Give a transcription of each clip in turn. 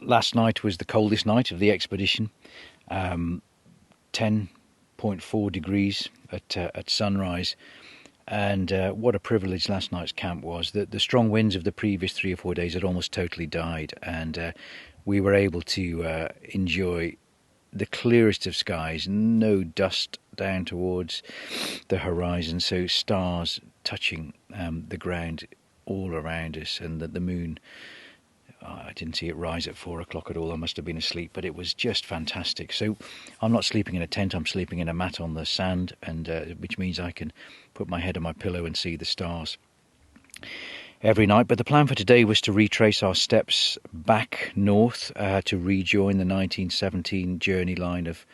Last night was the coldest night of the expedition, 10.4 degrees at sunrise. And what a privilege last night's camp was. The strong winds of the previous 3 or 4 days had almost totally died, and we were able to enjoy the clearest of skies, no dust down towards the horizon, so stars touching the ground all around us, and the moon, I didn't see it rise at 4 o'clock at all. I must have been asleep, but it was just fantastic. So I'm not sleeping in a tent, I'm sleeping in a mat on the sand, and which means I can put my head on my pillow and see the stars every night. But the plan for today was to retrace our steps back north to rejoin the 1917 journey line of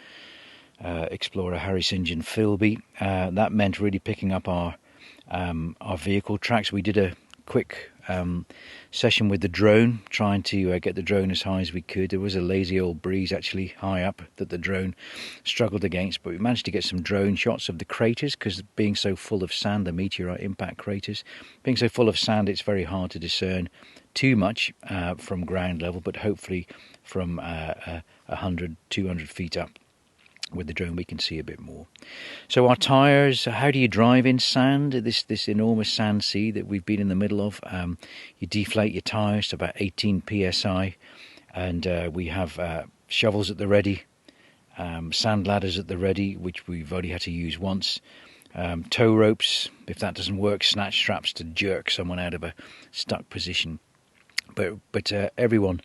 explorer Harry St John Philby. That meant really picking up our vehicle tracks. We did a quick session with the drone, trying to get the drone as high as we could. There was a lazy old breeze actually high up that the drone struggled against, but we managed to get some drone shots of the craters, because being so full of sand, the meteorite impact craters, being so full of sand, it's very hard to discern too much from ground level, but hopefully from 100, 200 feet up with the drone we can see a bit more. So our tyres, how do you drive in sand, this enormous sand sea that we've been in the middle of? You deflate your tyres to about 18 psi, and we have shovels at the ready, sand ladders at the ready, which we've only had to use once, tow ropes, if that doesn't work, snatch straps to jerk someone out of a stuck position. But everyone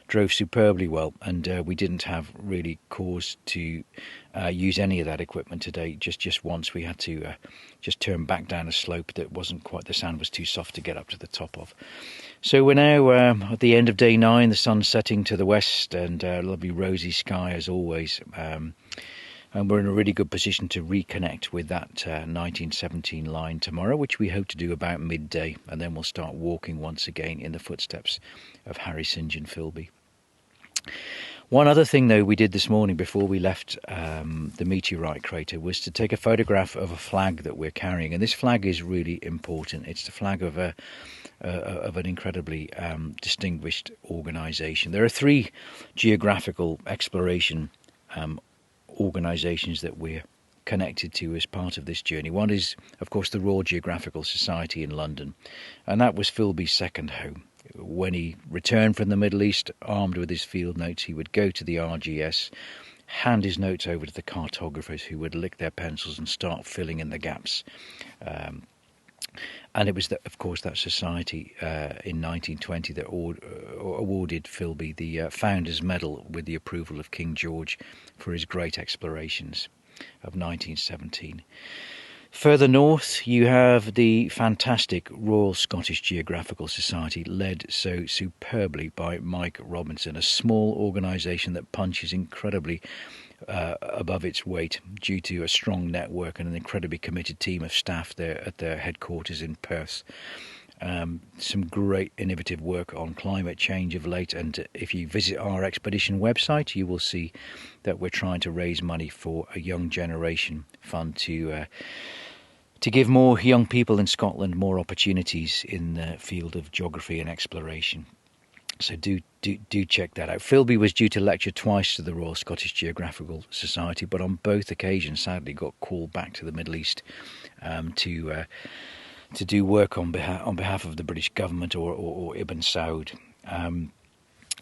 drove superbly well, and we didn't have really cause to use any of that equipment today. Just once we had to just turn back down a slope that wasn't quite, the sand was too soft to get up to the top of. So we're now at the end of day 9, the sun's setting to the west, and lovely rosy sky as always, and we're in a really good position to reconnect with that 1917 line tomorrow, which we hope to do about midday, and then we'll start walking once again in the footsteps of Harry St John Philby. One other thing though we did this morning before we left the meteorite crater was to take a photograph of a flag that we're carrying, and this flag is really important. It's the flag of an incredibly distinguished organisation. There are 3 geographical exploration organisations that we're connected to as part of this journey. One is, of course, the Royal Geographical Society in London, and that was Philby's second home. When he returned from the Middle East, armed with his field notes, he would go to the RGS, hand his notes over to the cartographers, who would lick their pencils and start filling in the gaps. And it was, of course, that society in 1920 that awarded Philby the Founders Medal with the approval of King George for his great explorations of 1917. Further north, you have the fantastic Royal Scottish Geographical Society, led so superbly by Mike Robinson, a small organisation that punches incredibly above its weight due to a strong network and an incredibly committed team of staff there at their headquarters in Perth. Some great innovative work on climate change of late, and if you visit our expedition website, you will see that we're trying to raise money for a young generation fund to give more young people in Scotland more opportunities in the field of geography and exploration. So do check that out. Philby was due to lecture twice to the Royal Scottish Geographical Society, but on both occasions sadly got called back to the Middle East to do work on behalf of the British government or Ibn Saud.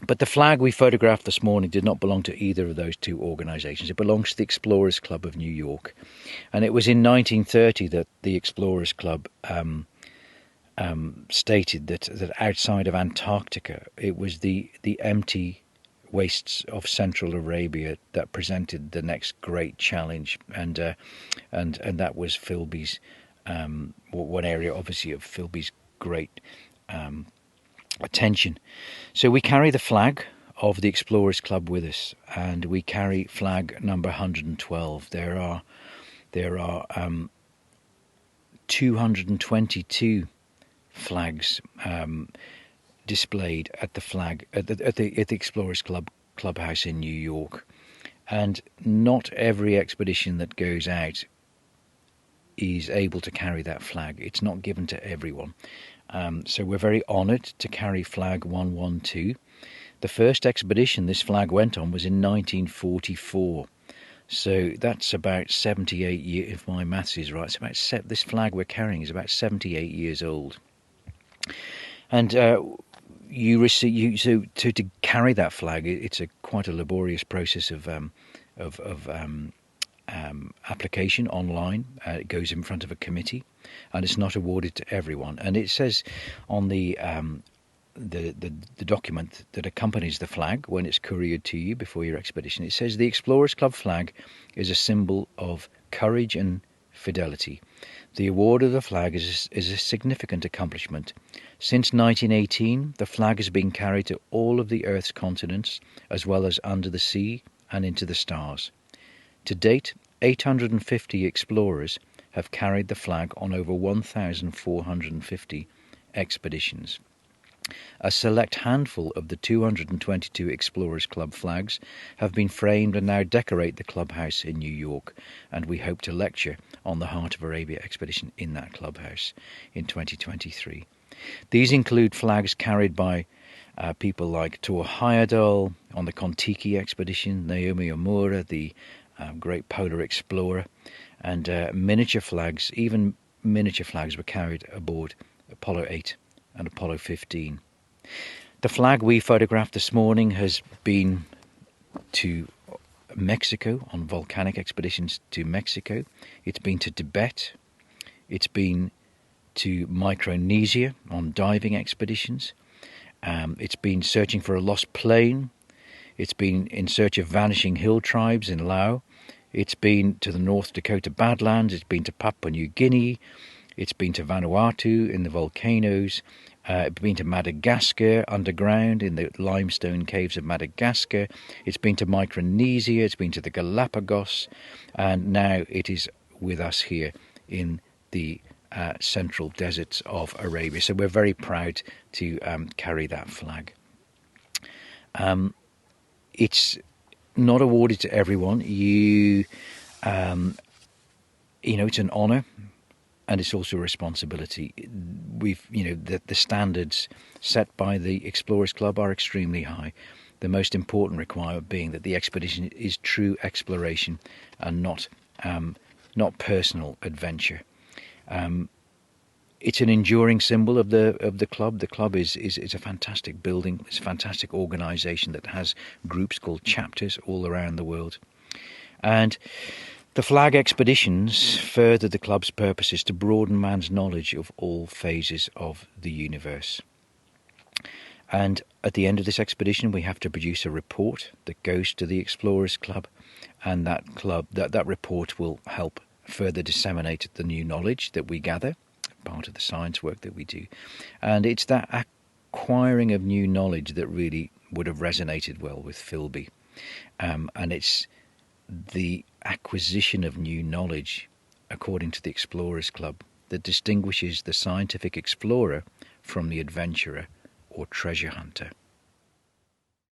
But the flag we photographed this morning did not belong to either of those 2 organisations. It belongs to the Explorers Club of New York. And it was in 1930 that the Explorers Club stated that outside of Antarctica, it was the empty wastes of Central Arabia that presented the next great challenge. And that was Philby's, one area obviously of Philby's great attention. So we carry the flag of the Explorers Club with us, and we carry flag number 112. There are 222 flags displayed at the Explorers Clubhouse in New York, and not every expedition that goes out is able to carry that flag. It's not given to everyone. So we're very honoured to carry Flag 112. The first expedition this flag went on was in 1944. So that's about 78 years, if my maths is right. This flag we're carrying is about 78 years old. And to carry that flag, it's quite a laborious process of application online. It goes in front of a committee, and it's not awarded to everyone. And it says on the document that accompanies the flag when it's couriered to you before your expedition, it says the Explorers Club flag is a symbol of courage and fidelity. The award of the flag is a significant accomplishment. Since 1918, the flag has been carried to all of the Earth's continents, as well as under the sea and into the stars. To date, 850 explorers have carried the flag on over 1,450 expeditions. A select handful of the 222 Explorers Club flags have been framed and now decorate the clubhouse in New York, and we hope to lecture on the Heart of Arabia expedition in that clubhouse in 2023. These include flags carried by people like Tor Heyerdahl on the Kon-Tiki expedition, Naomi Omura, the great polar explorer, and miniature flags. Even miniature flags were carried aboard Apollo 8 and Apollo 15. The flag we photographed this morning has been to Mexico on volcanic expeditions to Mexico. It's been to Tibet. It's been to Micronesia on diving expeditions. It's been searching for a lost plane. It's been in search of vanishing hill tribes in Laos. It's been to the North Dakota Badlands. It's been to Papua New Guinea. It's been to Vanuatu in the volcanoes. It's been to Madagascar underground in the limestone caves of Madagascar. It's been to Micronesia. It's been to the Galapagos. And now it is with us here in the central deserts of Arabia. So we're very proud to carry that flag. It's not awarded to everyone. It's an honour. And it's also a responsibility. The standards set by the Explorers Club are extremely high. The most important requirement being that the expedition is true exploration and not personal adventure. It's an enduring symbol of the club. The club is a fantastic building. It's a fantastic organisation that has groups called chapters all around the world, and the flag expeditions further the club's purposes to broaden man's knowledge of all phases of the universe. And at the end of this expedition, we have to produce a report that goes to the Explorers Club, and that report will help further disseminate the new knowledge that we gather, part of the science work that we do. And it's that acquiring of new knowledge that really would have resonated well with Philby. And it's the acquisition of new knowledge, according to the Explorers Club, that distinguishes the scientific explorer from the adventurer or treasure hunter.